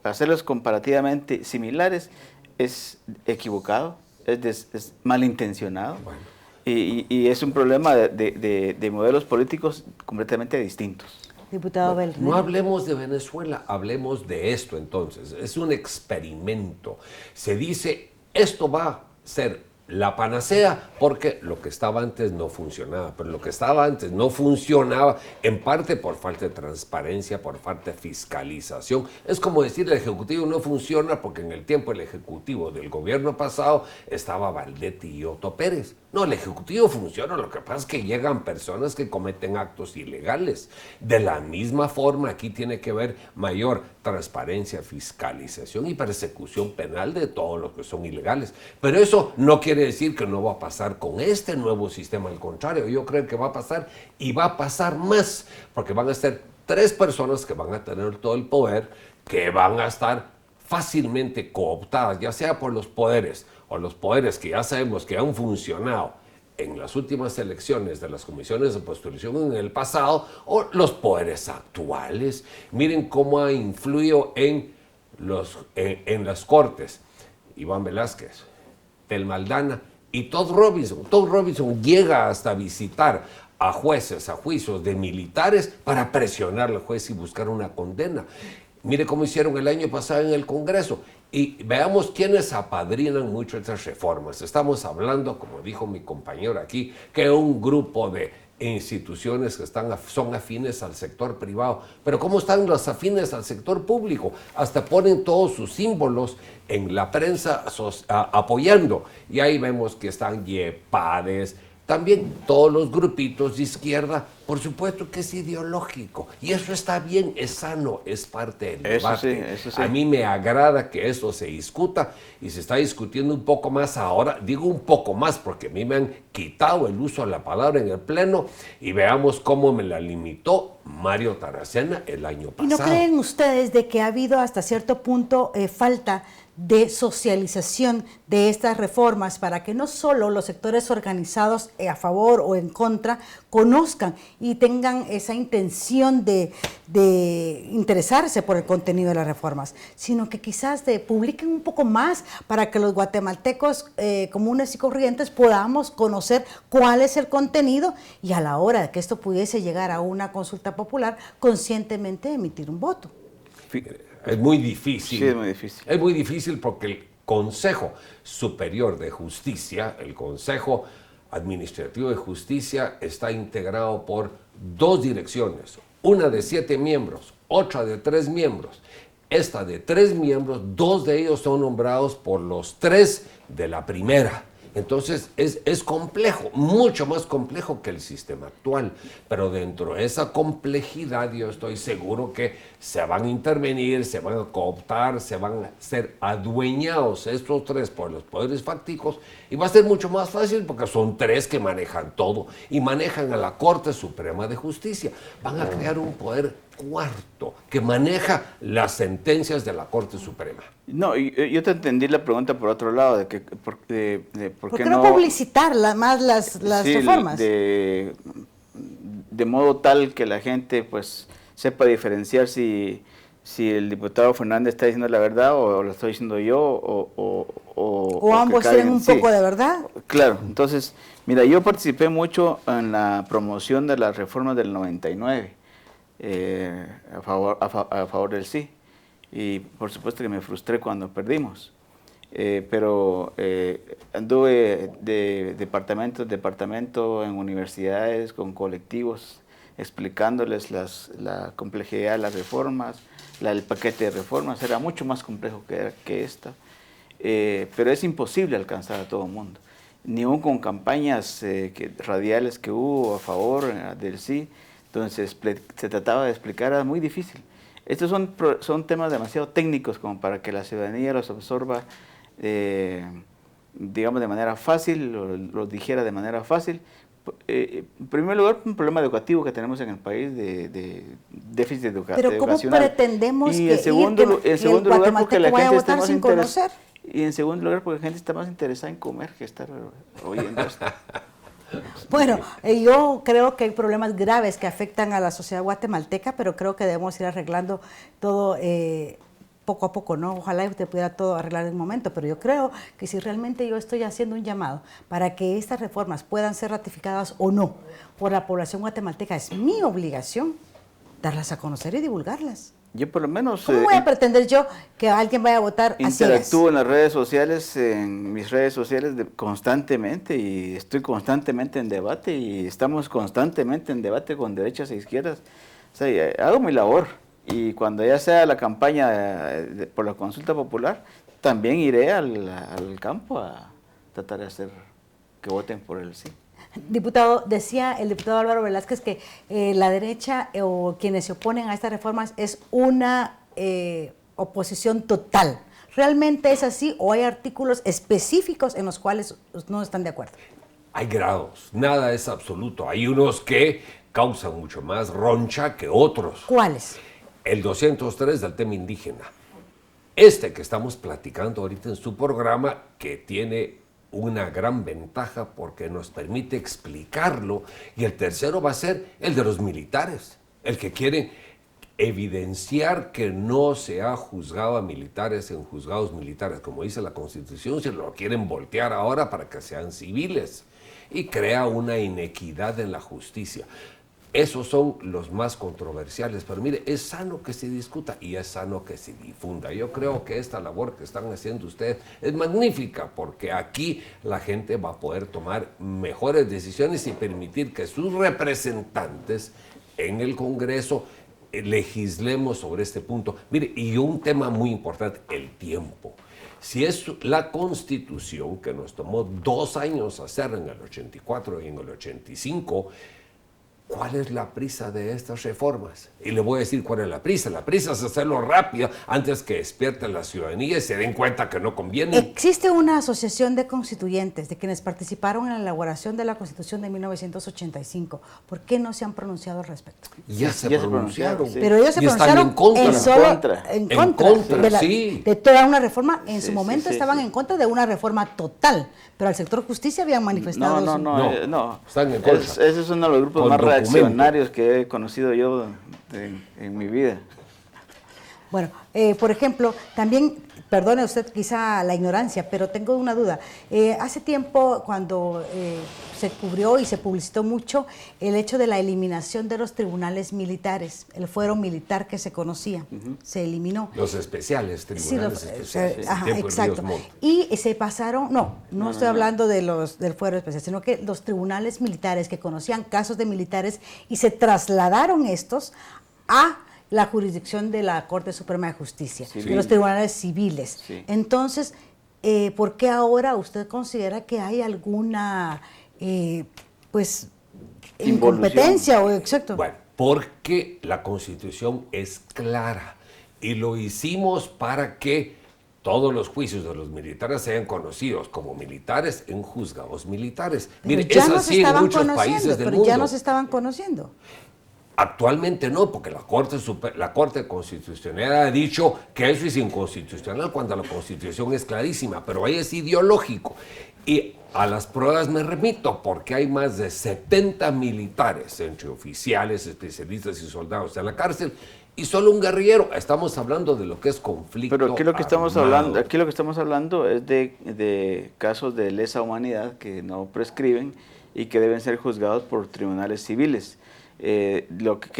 hacerlos comparativamente similares es equivocado, es malintencionado. Bueno. Y es un problema de modelos políticos completamente distintos. Diputado Beltrán. No hablemos de Venezuela, hablemos de esto entonces. Es un experimento. Se dice, esto va a ser la panacea porque lo que estaba antes no funcionaba, pero lo que estaba antes no funcionaba en parte por falta de transparencia, por falta de fiscalización. Es como decir, el Ejecutivo no funciona porque en el tiempo el Ejecutivo del gobierno pasado estaba Valdetti y Otto Pérez. No, el Ejecutivo funciona, lo que pasa es que llegan personas que cometen actos ilegales. De la misma forma, aquí tiene que haber mayor transparencia, fiscalización y persecución penal de todos los que son ilegales. Pero eso no quiere decir que no va a pasar con este nuevo sistema, al contrario, yo creo que va a pasar y va a pasar más, porque van a ser 3 personas que van a tener todo el poder, que van a estar fácilmente cooptadas, ya sea por los poderes o los poderes que ya sabemos que han funcionado en las últimas elecciones de las comisiones de postulación en el pasado, o los poderes actuales. Miren cómo ha influido en las cortes Iván Velázquez, Tel Maldana y Todd Robinson. Todd Robinson llega hasta visitar a jueces, a juicios de militares para presionar al juez y buscar una condena. Mire cómo hicieron el año pasado en el Congreso. Y veamos quiénes apadrinan mucho estas reformas. Estamos hablando, como dijo mi compañero aquí, que un grupo de instituciones que son afines al sector privado. Pero ¿cómo están los afines al sector público? Hasta ponen todos sus símbolos en la prensa apoyando. Y ahí vemos que están YEPADES, también todos los grupitos de izquierda. Por supuesto que es ideológico. Y eso está bien, es sano, es parte del debate. Eso sí. A mí me agrada que eso se discuta y se está discutiendo un poco más ahora. Digo un poco más porque a mí me han quitado el uso de la palabra en el Pleno y veamos cómo me la limitó Mario Taracena el año ¿Y no pasado. creen ustedes de que ha habido hasta cierto punto falta de socialización de estas reformas para que no solo los sectores organizados a favor o en contra conozcan y tengan esa intención de interesarse por el contenido de las reformas, sino que quizás publiquen un poco más para que los guatemaltecos comunes y corrientes podamos conocer cuál es el contenido y a la hora de que esto pudiese llegar a una consulta popular, conscientemente emitir un voto? Es muy difícil. Sí, es muy difícil. Es muy difícil porque el Consejo Superior de Justicia, el Consejo Administrativo de Justicia, está integrado por 2 direcciones, una de 7 miembros, otra de 3 miembros. Esta de 3 miembros, 2 de ellos son nombrados por los 3 de la primera. Entonces es complejo, mucho más complejo que el sistema actual, pero dentro de esa complejidad yo estoy seguro que se van a intervenir, se van a cooptar, se van a ser adueñados estos 3 por los poderes fácticos y va a ser mucho más fácil porque son 3 que manejan todo y manejan a la Corte Suprema de Justicia. Van a crear un poder cuarto que maneja las sentencias de la Corte Suprema. No, yo te entendí la pregunta por otro lado, de que por qué no publicitar más las sí, reformas? De modo tal que la gente pues sepa diferenciar si el diputado Fernández está diciendo la verdad o lo estoy diciendo yo o ambos tienen un poco de verdad. Claro, entonces, mira, yo participé mucho en la promoción de las reformas del 99 a favor del sí. Y por supuesto que me frustré cuando perdimos, pero anduve de departamento en universidades, con colectivos explicándoles la complejidad de las reformas, el paquete de reformas. Era mucho más complejo que esta, pero es imposible alcanzar a todo el mundo. Ni aún con campañas radiales que hubo a favor del sí, entonces se trataba de explicar, era muy difícil. Estos son temas demasiado técnicos como para que la ciudadanía los absorba, digamos, de manera fácil, los dijera de manera fácil. En primer lugar, un problema educativo que tenemos en el país de déficit educacional. Pero ¿cómo pretendemos y que en segundo lugar, porque la gente está más sin conocer? Y en segundo lugar, porque la gente está más interesada en comer que estar oyendo esto. Bueno, yo creo que hay problemas graves que afectan a la sociedad guatemalteca, pero creo que debemos ir arreglando todo poco a poco, ¿no? Ojalá usted pudiera todo arreglar en un momento, pero yo creo que si realmente yo estoy haciendo un llamado para que estas reformas puedan ser ratificadas o no por la población guatemalteca, es mi obligación darlas a conocer y divulgarlas. Yo por lo menos... ¿Cómo voy a pretender yo que alguien vaya a votar así? Interactúo en las redes sociales, en mis redes sociales constantemente, y estoy constantemente en debate, y estamos constantemente en debate con derechas e izquierdas. O sea, hago mi labor, y cuando ya sea la campaña por la consulta popular, también iré al campo a tratar de hacer que voten por el sí. Diputado, decía el diputado Álvaro Velázquez que la derecha o quienes se oponen a estas reformas es una oposición total. ¿Realmente es así o hay artículos específicos en los cuales no están de acuerdo? Hay grados, nada es absoluto. Hay unos que causan mucho más roncha que otros. ¿Cuáles? El 203 del tema indígena. Este que estamos platicando ahorita en su programa, que tiene una gran ventaja porque nos permite explicarlo, y el tercero va a ser el de los militares, el que quieren evidenciar que no se ha juzgado a militares en juzgados militares, como dice la Constitución, se lo quieren voltear ahora para que sean civiles, y crea una inequidad en la justicia. Esos son los más controversiales, pero mire, es sano que se discuta y es sano que se difunda. Yo creo que esta labor que están haciendo ustedes es magnífica, porque aquí la gente va a poder tomar mejores decisiones y permitir que sus representantes en el Congreso legislemos sobre este punto. Mire, y un tema muy importante, el tiempo. Si es la Constitución, que nos tomó 2 años hacer en el 84 y en el 85, ¿cuál es la prisa de estas reformas? Y le voy a decir cuál es la prisa. La prisa es hacerlo rápido antes que despierte la ciudadanía y se den cuenta que no conviene. Existe una asociación de constituyentes, de quienes participaron en la elaboración de la Constitución de 1985. ¿Por qué no se han pronunciado al respecto? Ya se pronunciaron. sí. Pero ellos se Y están pronunciaron en contra. en contra sí. de toda una reforma. En su Sí, momento sí, estaban sí. en contra de una reforma total, pero al sector justicia habían manifestado No. Están en contra. Ese es uno de los grupos Con más documento. reaccionarios que he conocido yo en mi vida. Bueno, por ejemplo, también, perdone usted quizá la ignorancia, pero tengo una duda. Hace tiempo, cuando se cubrió y se publicitó mucho el hecho de la eliminación de los tribunales militares, el fuero militar que se conocía, se eliminó. Los especiales, tribunales Sí, especiales. ajá, tiempo de exacto. Ríos Montt. Y se pasaron, no estoy hablando de del fuero especial, sino que los tribunales militares que conocían casos de militares y se trasladaron estos a la jurisdicción de la Corte Suprema de Justicia, Sí. de los tribunales civiles. Sí. Entonces, ¿por qué ahora usted considera que hay alguna, incompetencia? Exacto. Bueno, porque la Constitución es clara y lo hicimos para que todos los juicios de los militares sean conocidos como militares en juzgados militares. Pero Mire, ya es no así se en estaban muchos conociendo, países del pero mundo. ya no se estaban conociendo. Actualmente no, porque la Corte Constitucional ha dicho que eso es inconstitucional cuando la Constitución es clarísima, pero ahí es ideológico. Y a las pruebas me remito, porque hay más de 70 militares, entre oficiales, especialistas y soldados en la cárcel, y solo un guerrillero. Estamos hablando de lo que es conflicto Pero aquí lo que estamos armado. hablando, es de casos de lesa humanidad que no prescriben y que deben ser juzgados por tribunales civiles. Lo que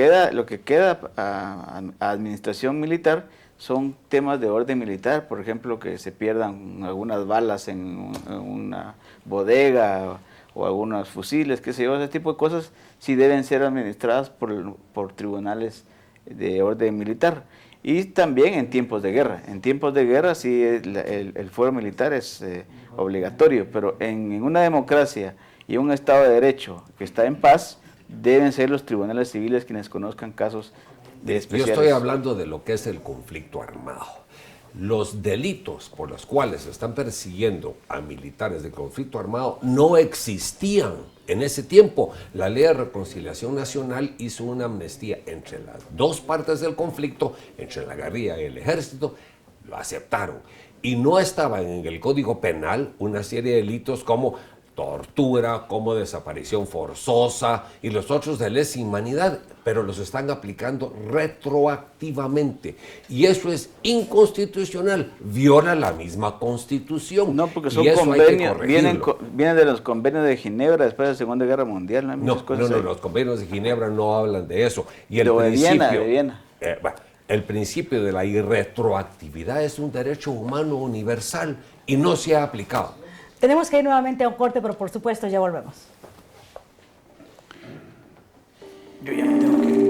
queda a administración militar son temas de orden militar, por ejemplo, que se pierdan algunas balas en una bodega o algunos fusiles, qué sé yo, ese tipo de cosas sí deben ser administradas por tribunales de orden militar. Y también en tiempos de guerra. En tiempos de guerra sí el fuero militar es obligatorio, pero en una democracia y un Estado de Derecho que está en paz, deben ser los tribunales civiles quienes conozcan casos de especiales. Yo estoy hablando de lo que es el conflicto armado. Los delitos por los cuales se están persiguiendo a militares de conflicto armado no existían en ese tiempo. La Ley de Reconciliación Nacional hizo una amnistía entre las dos partes del conflicto, entre la guerrilla y el ejército, lo aceptaron. Y no estaban en el Código Penal una serie de delitos como tortura, como desaparición forzosa y los otros de lesa humanidad, pero los están aplicando retroactivamente. Y eso es inconstitucional, viola la misma Constitución. No, porque son convenios, vienen de los convenios de Ginebra después de la Segunda Guerra Mundial. No, los convenios de Ginebra no hablan de eso. Y de Viena. El principio de la irretroactividad es un derecho humano universal y no se ha aplicado. Tenemos que ir nuevamente a un corte, pero por supuesto ya volvemos. Yo ya me tengo que ir.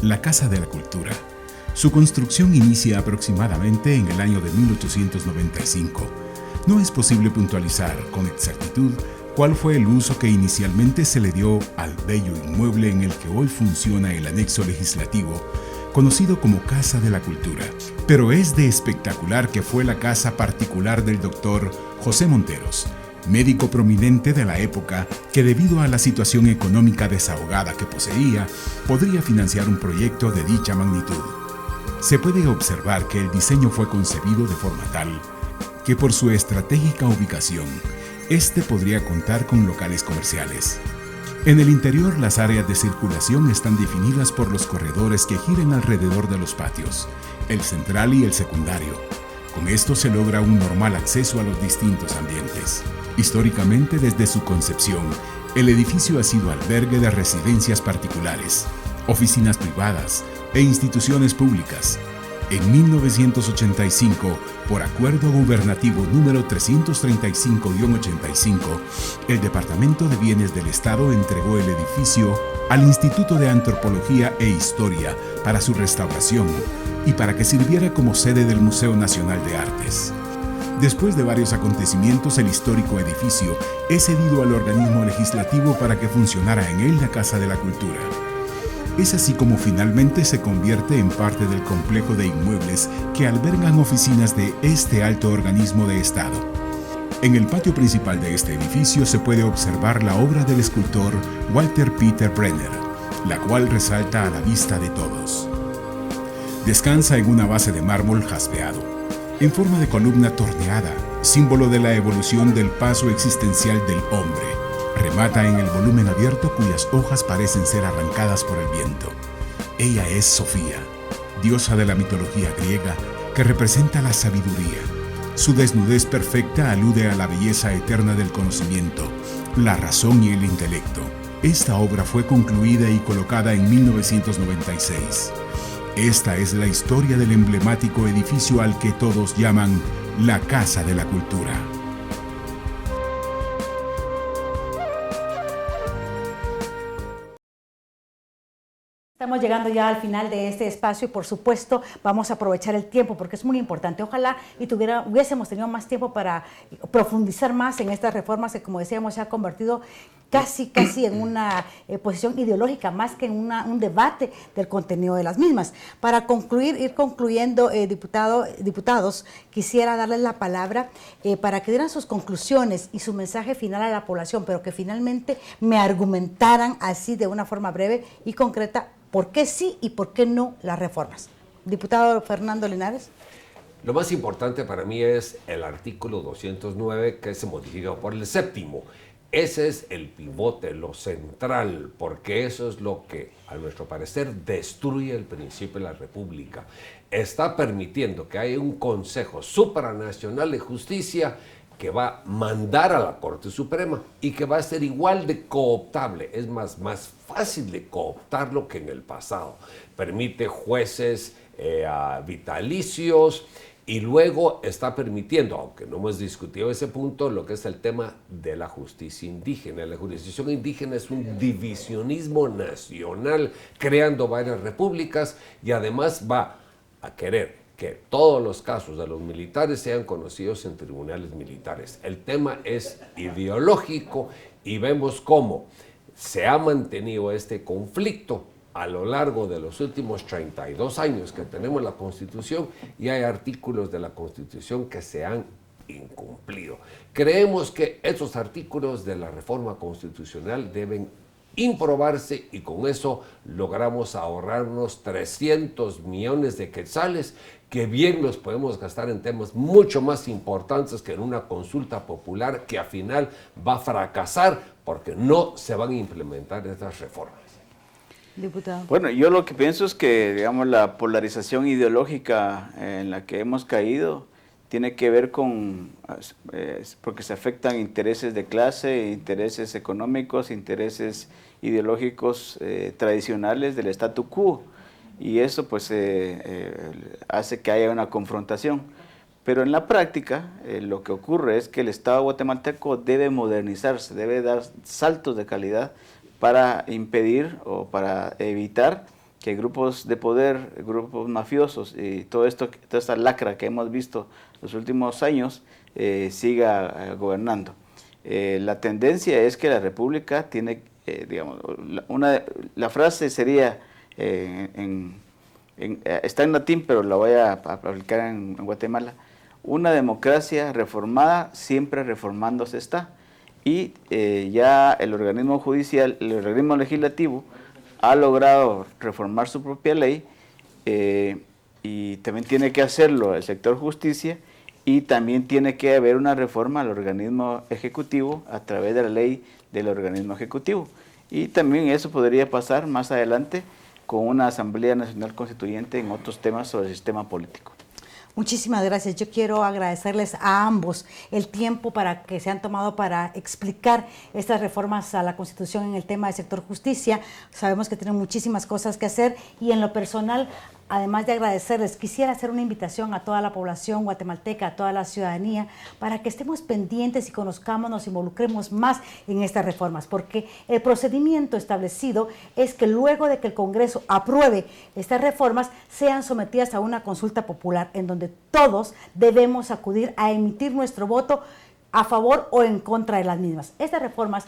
La Casa de la Cultura. Su construcción inicia aproximadamente en el año de 1895. No es posible puntualizar con exactitud cuál fue el uso que inicialmente se le dio al bello inmueble en el que hoy funciona el anexo legislativo, conocido como Casa de la Cultura. Pero es de espectacular que fue la casa particular del doctor José Monteros, médico prominente de la época que debido a la situación económica desahogada que poseía, podría financiar un proyecto de dicha magnitud. Se puede observar que el diseño fue concebido de forma tal que por su estratégica ubicación, este podría contar con locales comerciales. En el interior, las áreas de circulación están definidas por los corredores que giran alrededor de los patios, el central y el secundario. Con esto se logra un normal acceso a los distintos ambientes. Históricamente, desde su concepción, el edificio ha sido albergue de residencias particulares, oficinas privadas e instituciones públicas. En 1985, por acuerdo gubernativo número 335-85, el Departamento de Bienes del Estado entregó el edificio al Instituto de Antropología e Historia para su restauración y para que sirviera como sede del Museo Nacional de Artes. Después de varios acontecimientos, el histórico edificio es cedido al organismo legislativo para que funcionara en él la Casa de la Cultura. Es así como finalmente se convierte en parte del complejo de inmuebles que albergan oficinas de este alto organismo de Estado. En el patio principal de este edificio se puede observar la obra del escultor Walter Peter Brenner, la cual resalta a la vista de todos. Descansa en una base de mármol jaspeado, en forma de columna torneada, símbolo de la evolución del paso existencial del hombre. Remata en el volumen abierto cuyas hojas parecen ser arrancadas por el viento. Ella es Sofía, diosa de la mitología griega que representa la sabiduría. Su desnudez perfecta alude a la belleza eterna del conocimiento, la razón y el intelecto. Esta obra fue concluida y colocada en 1996. Esta es la historia del emblemático edificio al que todos llaman la Casa de la Cultura. Estamos llegando ya al final de este espacio y por supuesto vamos a aprovechar el tiempo porque es muy importante. Ojalá y hubiésemos tenido más tiempo para profundizar más en estas reformas que, como decíamos, se ha convertido casi en una posición ideológica más que en un debate del contenido de las mismas. Para ir concluyendo, diputados, quisiera darles la palabra para que dieran sus conclusiones y su mensaje final a la población, pero que finalmente me argumentaran así de una forma breve y concreta por qué sí y por qué no las reformas. Diputado Fernando Linares. Lo más importante para mí es el artículo 209 que se modifica por el 7º. Ese es el pivote, lo central, porque eso es lo que, a nuestro parecer, destruye el principio de la República. Está permitiendo que haya un Consejo Supranacional de Justicia que va a mandar a la Corte Suprema y que va a ser igual de cooptable, es más fácil de cooptarlo que en el pasado. Permite jueces vitalicios y luego está permitiendo, aunque no hemos discutido ese punto, lo que es el tema de la justicia indígena. La jurisdicción indígena es un divisionismo nacional, creando varias repúblicas y además va a querer que todos los casos de los militares sean conocidos en tribunales militares. El tema es ideológico y vemos cómo se ha mantenido este conflicto a lo largo de los últimos 32 años que tenemos la Constitución, y hay artículos de la Constitución que se han incumplido. Creemos que esos artículos de la reforma constitucional deben improbarse y con eso logramos ahorrarnos 300 millones de quetzales que bien los podemos gastar en temas mucho más importantes que en una consulta popular que al final va a fracasar porque no se van a implementar estas reformas. Diputado. Bueno, yo lo que pienso es que, digamos, la polarización ideológica en la que hemos caído tiene que ver con, porque se afectan intereses de clase, intereses económicos, intereses ideológicos tradicionales del statu quo, y eso pues hace que haya una confrontación. Pero en la práctica lo que ocurre es que el Estado guatemalteco debe modernizarse, debe dar saltos de calidad para impedir o para evitar que grupos de poder, grupos mafiosos y todo esto, toda esta lacra que hemos visto los últimos años siga gobernando. La tendencia es que la República tiene, digamos, la frase sería, está en latín, pero la voy a aplicar en Guatemala: una democracia reformada siempre reformándose está. Y ya el organismo judicial, el organismo legislativo ha logrado reformar su propia ley, y también tiene que hacerlo el sector justicia, y también tiene que haber una reforma al organismo ejecutivo a través de la ley del organismo ejecutivo. Y también eso podría pasar más adelante con una Asamblea Nacional Constituyente en otros temas sobre el sistema político. Muchísimas gracias. Yo quiero agradecerles a ambos el tiempo que se han tomado para explicar estas reformas a la Constitución en el tema del sector justicia. Sabemos que tienen muchísimas cosas que hacer y en lo personal, además de agradecerles, quisiera hacer una invitación a toda la población guatemalteca, a toda la ciudadanía, para que estemos pendientes y conozcamos, nos involucremos más en estas reformas, porque el procedimiento establecido es que luego de que el Congreso apruebe estas reformas, sean sometidas a una consulta popular, en donde todos debemos acudir a emitir nuestro voto a favor o en contra de las mismas. Estas reformas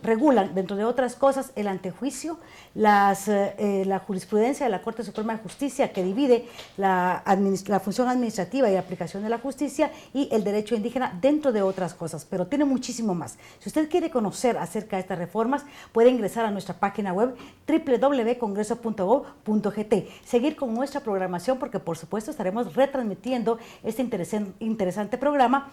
regulan, dentro de otras cosas, el antejuicio, la jurisprudencia de la Corte Suprema de Justicia, que divide la función administrativa y la aplicación de la justicia, y el derecho indígena, dentro de otras cosas, pero tiene muchísimo más. Si usted quiere conocer acerca de estas reformas, puede ingresar a nuestra página web www.congreso.gov.gt, seguir con nuestra programación, porque por supuesto estaremos retransmitiendo este interesante programa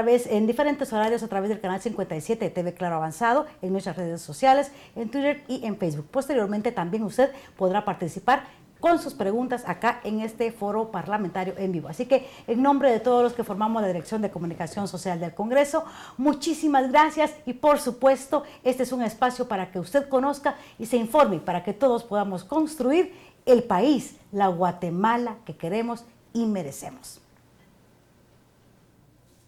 en diferentes horarios a través del canal 57 de TV Claro Avanzado, en nuestras redes sociales, en Twitter y en Facebook. Posteriormente también usted podrá participar con sus preguntas acá en este foro parlamentario en vivo. Así que en nombre de todos los que formamos la Dirección de Comunicación Social del Congreso, muchísimas gracias, y por supuesto este es un espacio para que usted conozca y se informe, para que todos podamos construir el país, la Guatemala que queremos y merecemos.